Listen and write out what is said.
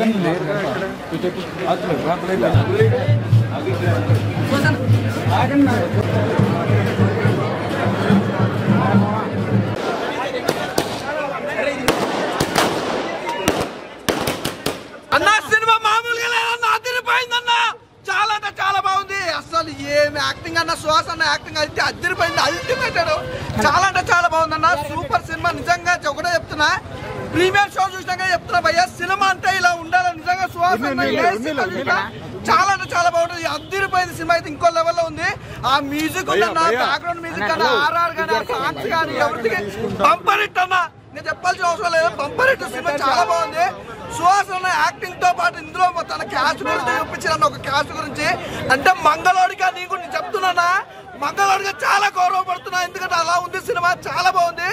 అన్న సినిమా మామూలుగా లేదన్న, అదిరిపోయిందన్న. చాలా అంటే చాలా బాగుంది. అసలు ఏమి యాక్టింగ్ అన్న, శ్వాస అన్న యాక్టింగ్ అయితే అదిరిపోయింది. అల్టిమేట్ చాలా అంటే చాలా బాగుందన్న. సూపర్ సినిమా నిజంగా. ఒకటే చెప్తున్నా, ప్రీమియర్ షో చూసినాక చెప్తున్నా భయ్యా, సినిమా అంటే ఇలా ఉండాలి నిజంగా. శ్వాస చాలా అంటే చాలా బాగుంటుంది. అదిరిపోయింది సినిమా అయితే ఇంకో లెవెల్లో ఉంది. ఆ మ్యూజిక్ ఉందన్న, బ్యాక్గ్రౌండ్ మ్యూజిక్ కానీ, ఆర్ఆర్ కానీ, సాంగ్స్ కానీ, ఎవరికి బంపర్ హిట్ అన్న. నేను చెప్పాల్సిన అవసరం లేదు, బంపర్ హిట్ సినిమా చాలా బాగుంది. సుహాస్ యాక్టింగ్ తో పాటు ఇందులో తన క్యాస్ట్ గురించి చూపించిన ఒక క్యాస్ట్ గురించి అంటే మంగళోడిగా నీకు నేను చెప్తున్నానా, మంగళోడిగా చాలా గౌరవపడుతున్నా. ఎందుకంటే అలా ఉంది సినిమా, చాలా బాగుంది.